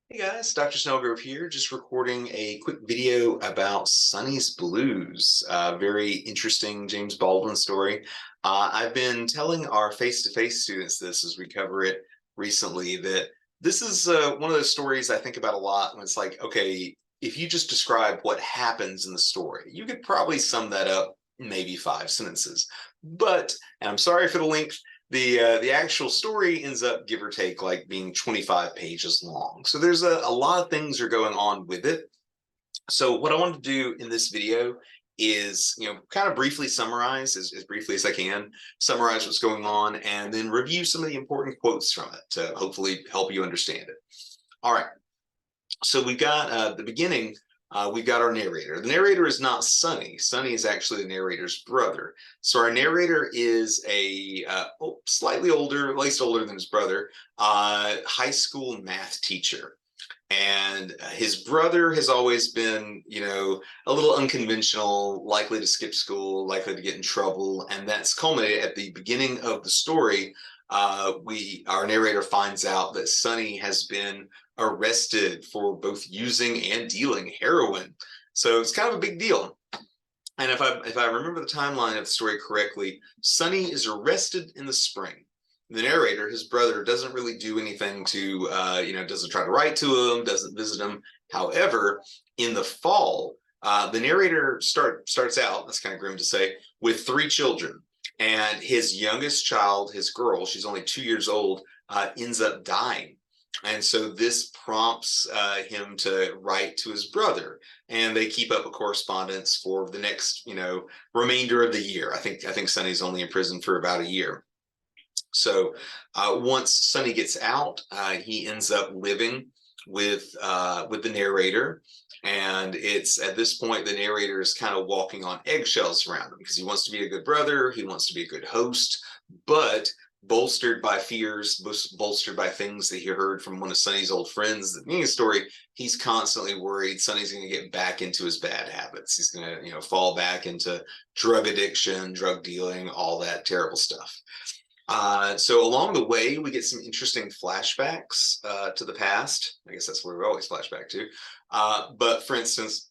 Hey guys, Dr. Snellgrove here, just recording a quick video about Sonny's Blues. Very interesting James Baldwin story. I've been telling our face-to-face students this as we cover it recently, that this is one of those stories I think about a lot when it's like, okay, if you just describe what happens in the story, you could probably sum that up in maybe 5 sentences. But, and I'm sorry for the length, the actual story ends up, give or take, like being 25 pages long. So there's a lot of things are going on with it. So what I wanted to do in this video is, kind of briefly summarize, as briefly as I can, summarize what's going on, and then review some of the important quotes from it to hopefully help you understand it. All right. So we've got the beginning. We've got our narrator. The narrator is not Sonny. Sonny is actually the narrator's brother. So our narrator is a slightly older, at least older than his brother, high school math teacher. And his brother has always been, a little unconventional, likely to skip school, likely to get in trouble. And that's culminated at the beginning of the story. Our narrator finds out that Sonny has been arrested for both using and dealing heroin. So it's kind of a big deal. And if I remember the timeline of the story correctly, Sonny is arrested in the spring. The narrator, his brother, doesn't really do anything to, doesn't try to write to him, doesn't visit him. However, in the fall, the narrator starts out, that's kind of grim to say, with 3 children. And his youngest child, his girl, she's only 2 years old, ends up dying. And so this prompts him to write to his brother, and they keep up a correspondence for the next, remainder of the year. I think Sonny's only in prison for about a year. So once Sonny gets out, he ends up living with the narrator, and it's at this point the narrator is kind of walking on eggshells around him because he wants to be a good brother, he wants to be a good host, but bolstered by fears, bolstered by things that he heard from one of Sonny's old friends. The beginning of the story, he's constantly worried Sonny's going to get back into his bad habits. He's going to, fall back into drug addiction, drug dealing, all that terrible stuff. So along the way, we get some interesting flashbacks to the past. I guess that's where we always flashback to. But for instance,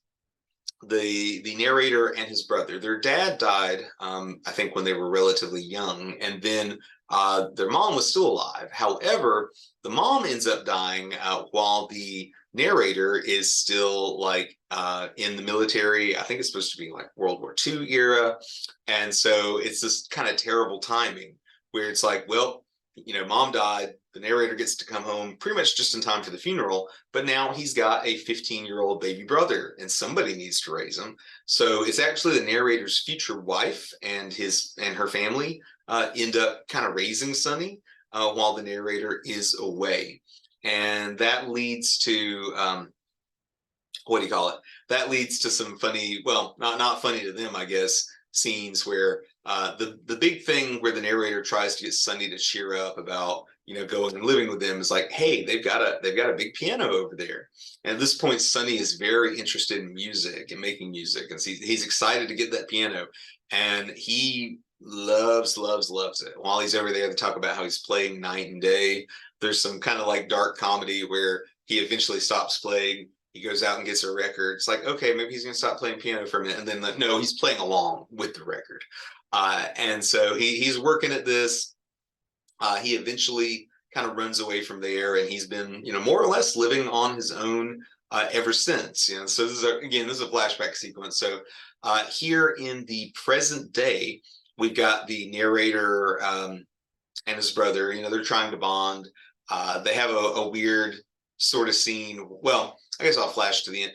the narrator and his brother, their dad died, I think when they were relatively young, and then their mom was still alive. However, the mom ends up dying while the narrator is still in the military. I think it's supposed to be like World War II era. And so it's this kind of terrible timing where it's like, well, mom died. The narrator gets to come home pretty much just in time for the funeral, but now he's got a 15-year-old baby brother and somebody needs to raise him. So it's actually the narrator's future wife and her family end up kind of raising Sonny while the narrator is away. And that leads to, what do you call it? That leads to some funny, well, not funny to them, I guess, scenes where the big thing where the narrator tries to get Sonny to cheer up about going and living with them is like, hey, they've got a big piano over there. And at this point, Sonny is very interested in music and making music, and so he's excited to get that piano, and he loves it. While he's over there, they talk about how he's playing night and day. There's some kind of like dark comedy where he eventually stops playing. He goes out and gets a record. It's like, okay, maybe he's going to stop playing piano for a minute. And then, no, he's playing along with the record. And so he's working at this. He eventually kind of runs away from there, and he's been, more or less living on his own ever since. So this is a flashback sequence. So here in the present day, we've got the narrator and his brother. They're trying to bond. They have a weird sort of scene. Well, I guess I'll flash to the end.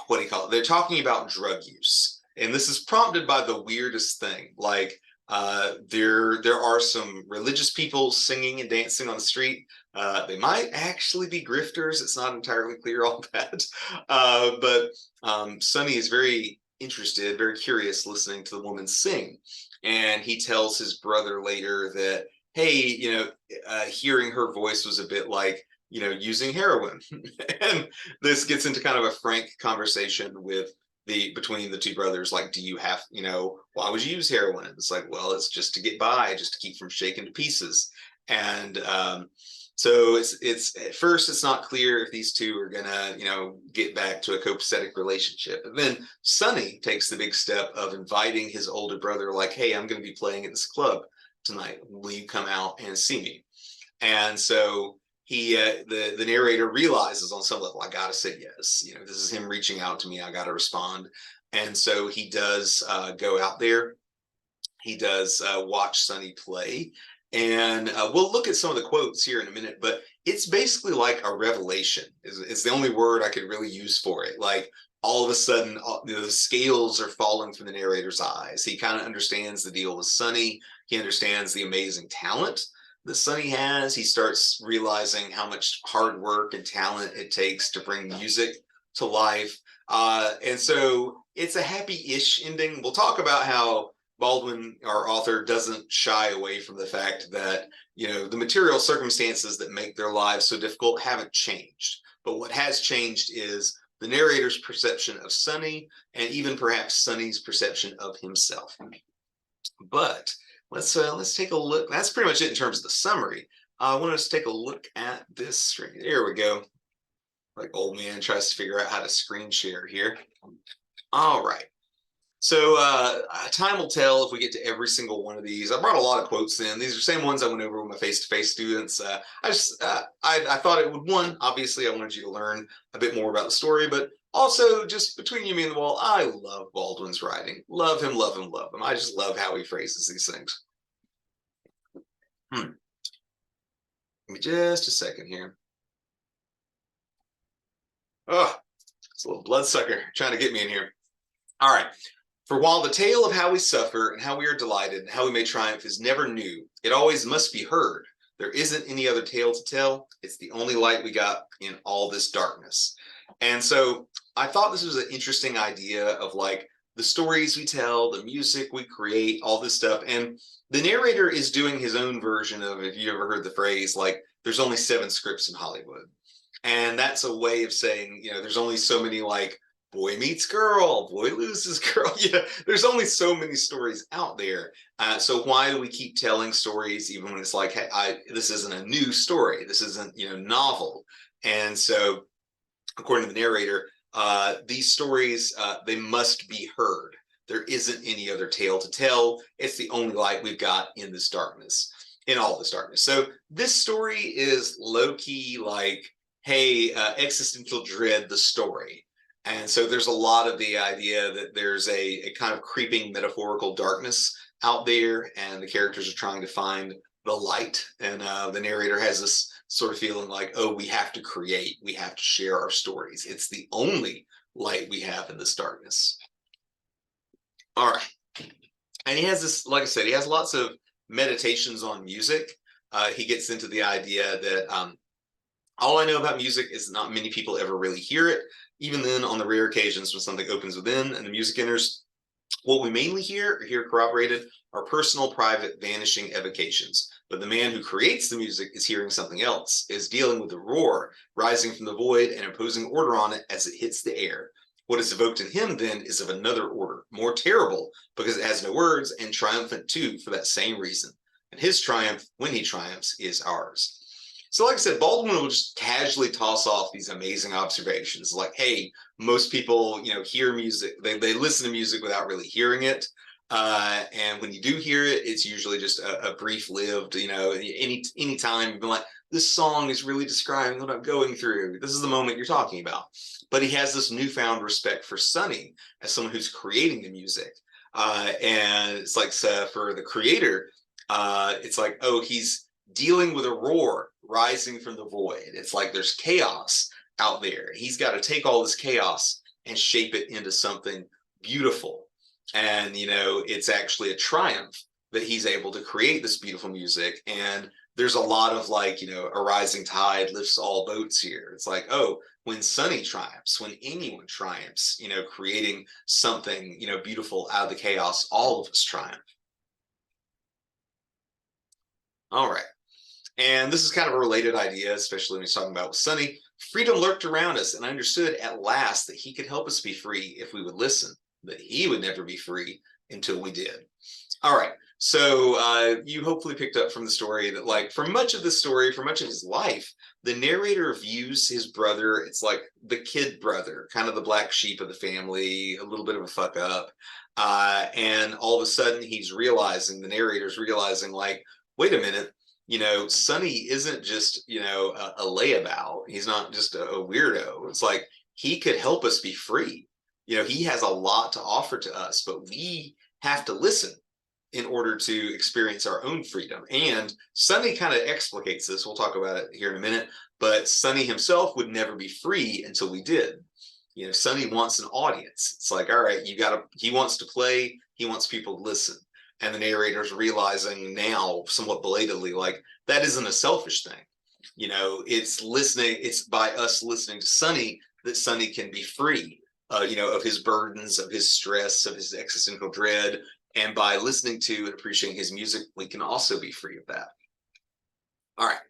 What do you call it? They're talking about drug use, and this is prompted by the weirdest thing. Like there are some religious people singing and dancing on the street. They might actually be grifters. It's not entirely clear all that. But Sonny is very interested, very curious, listening to the woman sing, and he tells his brother later that, hey, hearing her voice was a bit like, using heroin. And this gets into kind of a frank conversation between the two brothers. Like, do you have, why would you use heroin? And it's like, well, it's just to get by, just to keep from shaking to pieces. And So it's at first it's not clear if these two are gonna, get back to a copacetic relationship. But then Sonny takes the big step of inviting his older brother, like, hey, I'm gonna be playing at this club tonight. Will you come out and see me? And so the narrator realizes on some level, I gotta say yes. This is him reaching out to me. I gotta respond. And so he does go out there. He does watch Sonny play. And we'll look at some of the quotes here in a minute, but it's basically like a revelation. Is the only word I could really use for it. Like all of a sudden, the scales are falling from the narrator's eyes. He kind of understands the deal with Sonny. He understands the amazing talent that Sonny has. He starts realizing how much hard work and talent it takes to bring music to life. And so it's a happy-ish ending. We'll talk about how Baldwin, our author, doesn't shy away from the fact that, the material circumstances that make their lives so difficult haven't changed. But what has changed is the narrator's perception of Sonny and even perhaps Sonny's perception of himself. But let's take a look. That's pretty much it in terms of the summary. I want us to take a look at this screen. There we go. Like old man tries to figure out how to screen share here. All right. So time will tell if we get to every single one of these. I brought a lot of quotes in. These are the same ones I went over with my face-to-face students. I thought it would, one, obviously I wanted you to learn a bit more about the story, but also just between you, me, and the wall, I love Baldwin's writing. Love him, love him, love him. I just love how he phrases these things. Give me just a second here. Oh, it's a little bloodsucker trying to get me in here. All right. For while the tale of how we suffer and how we are delighted and how we may triumph is never new, it always must be heard. There isn't any other tale to tell. It's the only light we got in all this darkness. And so I thought this was an interesting idea of like the stories we tell, the music we create, all this stuff. And the narrator is doing his own version of, if you ever heard the phrase, like, there's only 7 scripts in Hollywood. And that's a way of saying, there's only so many, like, boy meets girl, boy loses girl. There's only so many stories out there. So why do we keep telling stories even when it's like, hey, this isn't a new story. This isn't, novel. And so according to the narrator, these stories, they must be heard. There isn't any other tale to tell. It's the only light we've got in this darkness, in all this darkness. So this story is low-key like, hey, existential dread, the story. And so there's a lot of the idea that there's a kind of creeping metaphorical darkness out there, and the characters are trying to find the light. And the narrator has this sort of feeling like, oh, we have to create, we have to share our stories. It's the only light we have in this darkness. All right. And he has this, like I said, he has lots of meditations on music. He gets into the idea that all I know about music is not many people ever really hear it. Even then, on the rare occasions when something opens within and the music enters, what we mainly hear or hear corroborated are personal, private, vanishing evocations. But the man who creates the music is hearing something else, is dealing with the roar rising from the void and imposing order on it as it hits the air. What is evoked in him then is of another order, more terrible because it has no words, and triumphant too for that same reason. And his triumph, when he triumphs, is ours. So like I said, Baldwin will just casually toss off these amazing observations like, hey, most people, hear music, they listen to music without really hearing it. And when you do hear it, it's usually just a brief-lived, any time you've been like, this song is really describing what I'm going through. This is the moment you're talking about. But he has this newfound respect for Sonny as someone who's creating the music. And it's like, for the creator, it's like, oh, he's dealing with a roar rising from the void. It's like there's chaos out there. He's got to take all this chaos and shape it into something beautiful. And, it's actually a triumph that he's able to create this beautiful music. And there's a lot of like, a rising tide lifts all boats here. It's like, oh, when Sonny triumphs, when anyone triumphs, creating something, beautiful out of the chaos, all of us triumph. All right. And this is kind of a related idea, especially when he's talking about with Sonny. Freedom lurked around us, and I understood at last that he could help us be free if we would listen, that he would never be free until we did. All right. So you hopefully picked up from the story that, like, for much of the story, for much of his life, the narrator views his brother, it's like the kid brother, kind of the black sheep of the family, a little bit of a fuck up. And all of a sudden he's realizing, the narrator's realizing, like, wait a minute, Sonny isn't just, a layabout. He's not just a weirdo. It's like he could help us be free. He has a lot to offer to us, but we have to listen in order to experience our own freedom. And Sonny kind of explicates this. We'll talk about it here in a minute. But Sonny himself would never be free until we did. Sonny wants an audience. It's like, all right, he wants to play, he wants people to listen. And the narrator's realizing now, somewhat belatedly, like, that isn't a selfish thing. It's listening, it's by us listening to Sonny that Sonny can be free, of his burdens, of his stress, of his existential dread. And by listening to and appreciating his music, we can also be free of that. All right.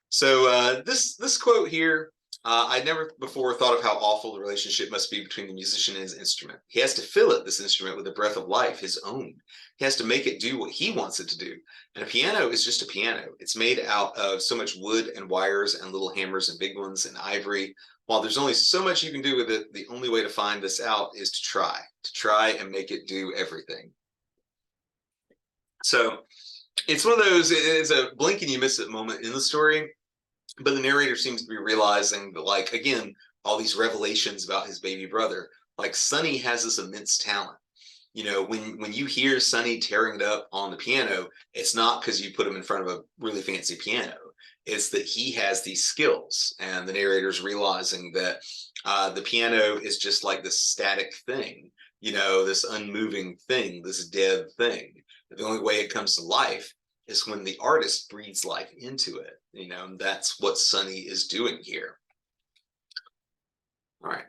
So this quote here, I'd never before thought of how awful the relationship must be between the musician and his instrument. He has to fill it, this instrument, with a breath of life, his own. He has to make it do what he wants it to do. And a piano is just a piano. It's made out of so much wood and wires and little hammers and big ones and ivory. While there's only so much you can do with it, the only way to find this out is to try and make it do everything. So it's one of those, it's a blink and you miss it moment in the story, but the narrator seems to be realizing that, like, again, all these revelations about his baby brother, like, Sonny has this immense talent. When you hear Sonny tearing it up on the piano, it's not because you put him in front of a really fancy piano. It's that he has these skills, and the narrator's realizing that the piano is just like this static thing, this unmoving thing, this dead thing. The only way it comes to life is when the artist breathes life into it. And that's what Sonny is doing here. All right.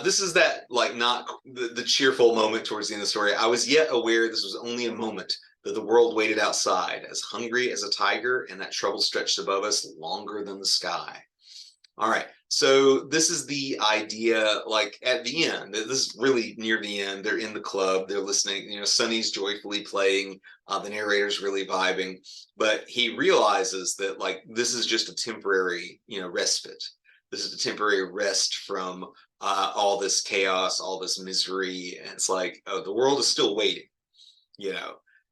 This is that, like, not the cheerful moment towards the end of the story. I was yet aware this was only a moment, that the world waited outside, as hungry as a tiger, and that trouble stretched above us longer than the sky. All right, so this is the idea, like, at the end, this is really near the end, they're in the club, they're listening, Sonny's joyfully playing, the narrator's really vibing, but he realizes that, like, this is just a temporary, respite. This is a temporary rest from all this chaos, all this misery, and it's like, oh, the world is still waiting,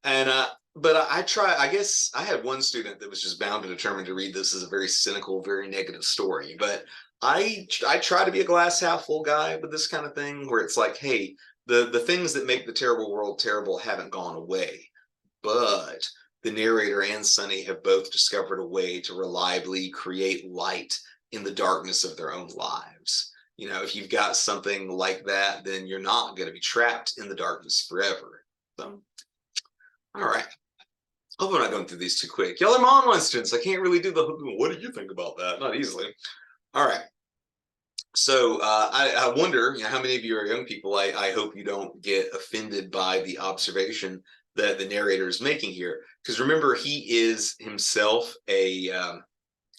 and but I guess I had one student that was just bound and determined to read this as a very cynical, very negative story. But I try to be a glass half full guy with this kind of thing, where it's like, hey, the things that make the terrible world terrible haven't gone away, but the narrator and Sonny have both discovered a way to reliably create light in the darkness of their own lives. If you've got something like that, then you're not going to be trapped in the darkness forever. So, all right. Hope I'm not going through these too quick. Y'all are my online students. I can't really do the, what do you think about that? Not easily. All right. So I wonder, how many of you are young people? I hope you don't get offended by the observation that the narrator is making here. Because remember, he is himself a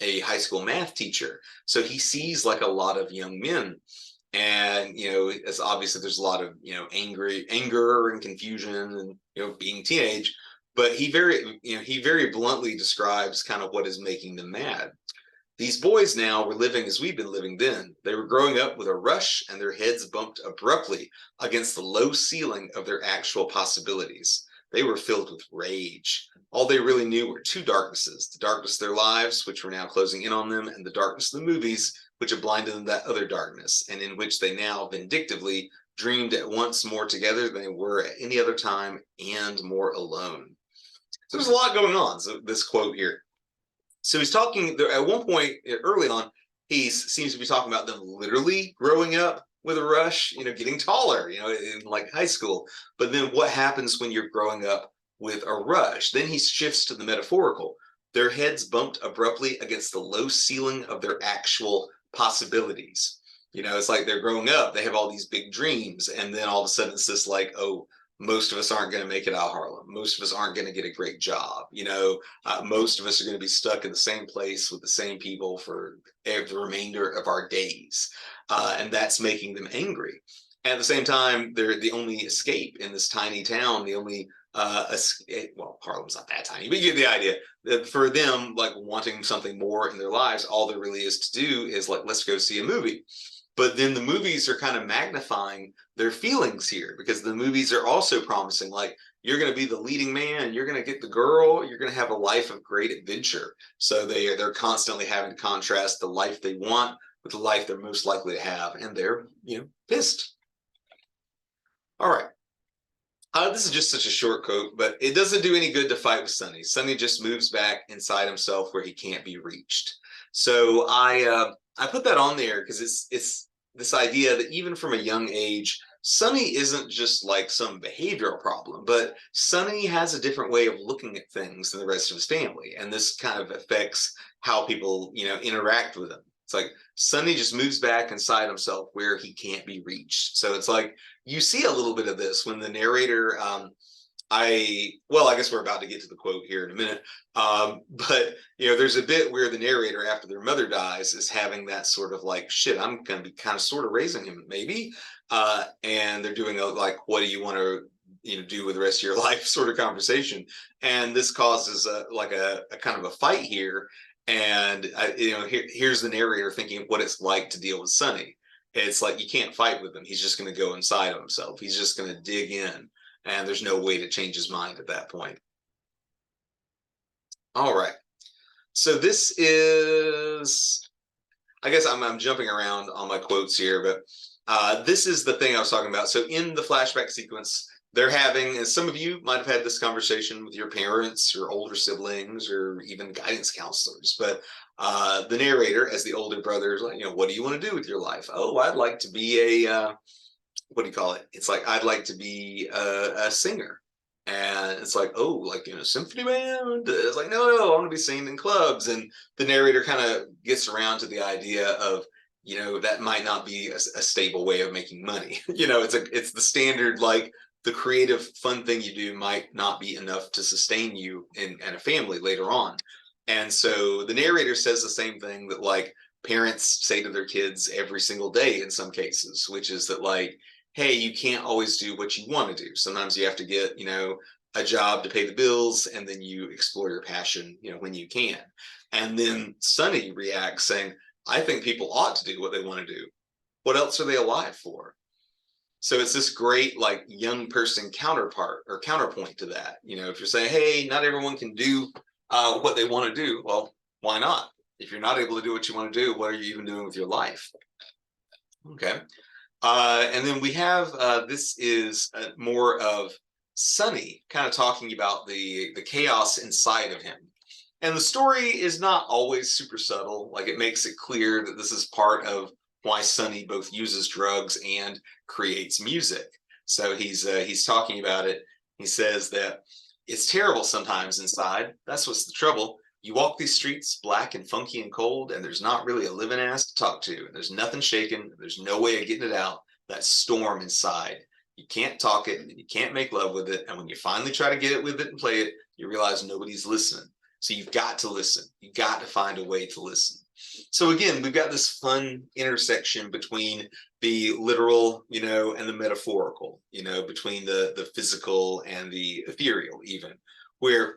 high school math teacher. So he sees, like, a lot of young men. And, it's obvious that there's a lot of, anger and confusion and, being teenage. But he very bluntly describes kind of what is making them mad. These boys now were living as we've been living then. They were growing up with a rush, and their heads bumped abruptly against the low ceiling of their actual possibilities. They were filled with rage. All they really knew were two darknesses: the darkness of their lives, which were now closing in on them, and the darkness of the movies, which had blinded them to that other darkness, and in which they now vindictively dreamed at once more together than they were at any other time, and more alone. So there's a lot going on. So this quote here. So he's talking at one point early on, he seems to be talking about them literally growing up with a rush, getting taller, in, like, high school. But then what happens when you're growing up with a rush? Then he shifts to the metaphorical. Their heads bumped abruptly against the low ceiling of their actual possibilities. It's like they're growing up, they have all these big dreams, and then all of a sudden it's just like, oh, most of us aren't going to make it out of Harlem. Most of us aren't going to get a great job. Most of us are going to be stuck in the same place with the same people for the remainder of our days. And that's making them angry. At the same time, they're the only escape in this tiny town, the only well, Harlem's not that tiny, but you get the idea that for them, like wanting something more in their lives, all there really is to do is like, let's go see a movie. But then the movies are kind of magnifying their feelings here because the movies are also promising, like, you're going to be the leading man, you're going to get the girl, you're going to have a life of great adventure. So they're constantly having to contrast the life they want with the life they're most likely to have, and they're pissed. All right. This is just such a short quote, but it doesn't do any good to fight with Sonny. Sonny just moves back inside himself where he can't be reached. So I put that on there because it's this idea that even from a young age, Sonny isn't just like some behavioral problem, but Sonny has a different way of looking at things than the rest of his family, and this kind of affects how people interact with him. It's like Sonny just moves back inside himself where he can't be reached. So it's like you see a little bit of this when the narrator I guess we're about to get to the quote here in a minute, but there's a bit where the narrator, after their mother dies, is having that sort of like, shit, I'm gonna be kind of sort of raising him maybe, and they're doing a like, what do you want to do with the rest of your life sort of conversation, and this causes a kind of a fight here, and here's the narrator thinking what it's like to deal with Sonny. It's like you can't fight with him. He's just going to go inside of himself. He's just going to dig in, and there's no way to change his mind at that point. All right. So this is, I guess I'm jumping around on my quotes here, but this is the thing I was talking about. So in the flashback sequence, they're having, and some of you might have had this conversation with your parents or older siblings or even guidance counselors, but the narrator, as the older brother, is like, what do you want to do with your life? Oh, I'd like to be a, what do you call it? It's like, I'd like to be a singer. And it's like, oh, like in a symphony band? It's like, no, I want to be singing in clubs. And the narrator kind of gets around to the idea of, that might not be a stable way of making money. It's the standard, like, the creative fun thing you do might not be enough to sustain you and a family later on. And so the narrator says the same thing that like parents say to their kids every single day in some cases, which is that like, hey, you can't always do what you want to do. Sometimes you have to get a job to pay the bills, and then you explore your passion when you can. And then Sonny reacts saying, I think people ought to do what they want to do. What else are they alive for? So it's this great like young person counterpart or counterpoint to that. If you're saying, hey, not everyone can do what they want to do, well, why not? If you're not able to do what you want to do, what are you even doing with your life? Okay. And then we have, this is more of Sonny kind of talking about the chaos inside of him. And the story is not always super subtle. Like it makes it clear that this is part of why Sonny both uses drugs and creates music. So he's talking about it. He says that it's terrible sometimes inside. That's what's the trouble. You walk these streets black and funky and cold, and there's not really a living ass to talk to. And there's nothing shaking. There's no way of getting it out. That storm inside. You can't talk it. You can't make love with it. And when you finally try to get it with it and play it, you realize nobody's listening. So you've got to listen. You've got to find a way to listen. So again, we've got this fun intersection between the literal, and the metaphorical, between the physical and the ethereal even, where,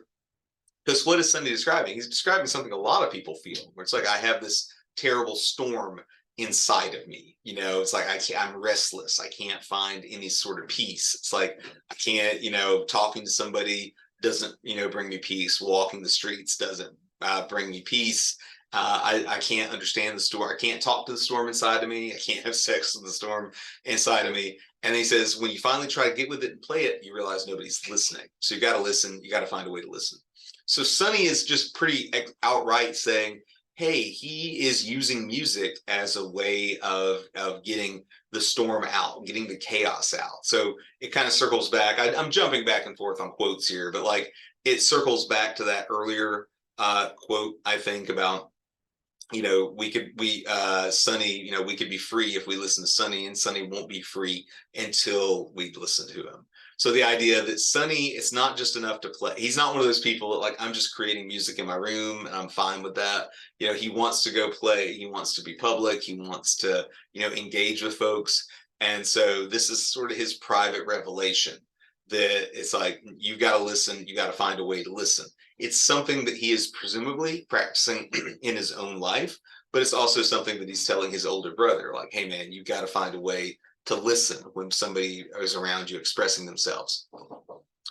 because what is Sonny describing? He's describing something a lot of people feel, where it's like, I have this terrible storm inside of me. It's like, I'm restless. I can't find any sort of peace. It's like, I can't, talking to somebody doesn't, bring me peace. Walking the streets doesn't bring me peace. I can't understand the storm. I can't talk to the storm inside of me. I can't have sex with the storm inside of me. And he says, when you finally try to get with it and play it, you realize nobody's listening. So you got to listen. You got to find a way to listen. So Sonny is just pretty outright saying, hey, he is using music as a way of getting the storm out, getting the chaos out. So it kind of circles back. I'm jumping back and forth on quotes here, but like it circles back to that earlier quote, I think, about Sonny, we could be free if we listen to Sonny, and Sonny won't be free until we listen to him. So the idea that Sonny, it's not just enough to play. He's not one of those people that like, I'm just creating music in my room and I'm fine with that. He wants to go play. He wants to be public. He wants to, engage with folks. And so this is sort of his private revelation. that it's like, you got to listen, you got to find a way to listen. It's something that he is presumably practicing in his own life, but it's also something that he's telling his older brother, like, hey man, you got to find a way to listen when somebody is around you expressing themselves.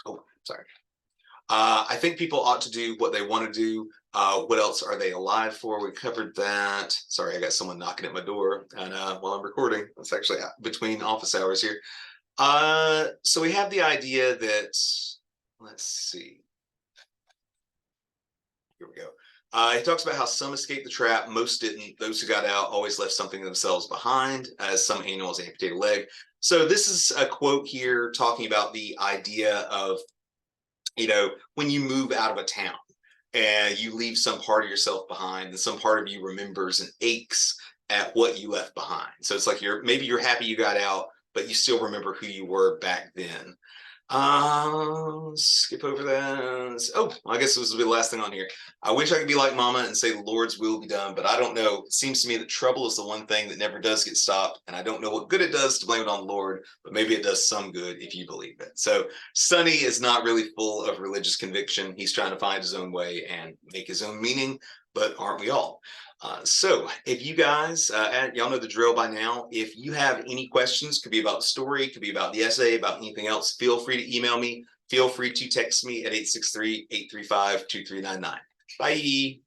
Oh, sorry. I think people ought to do what they want to do. What else are they alive for? We covered that. Sorry, I got someone knocking at my door, and while I'm recording, it's actually between office hours here. So we have the idea that, let's see. Here we go. He talks about how some escaped the trap, most didn't. Those who got out always left something of themselves behind, as some animals amputate a leg. So this is a quote here talking about the idea of, when you move out of a town and you leave some part of yourself behind, and some part of you remembers and aches at what you left behind. So it's like maybe you're happy you got out, but you still remember who you were back then. Skip over that. Oh, I guess this will be the last thing on here. I wish I could be like Mama and say the Lord's will be done, but I don't know. It seems to me that trouble is the one thing that never does get stopped, and I don't know what good it does to blame it on the Lord, but maybe it does some good if you believe it. So Sonny is not really full of religious conviction. He's trying to find his own way and make his own meaning, but aren't we all? So if you guys, y'all know the drill by now. If you have any questions, could be about the story, could be about the essay, about anything else, feel free to email me. Feel free to text me at 863-835-2399. Bye.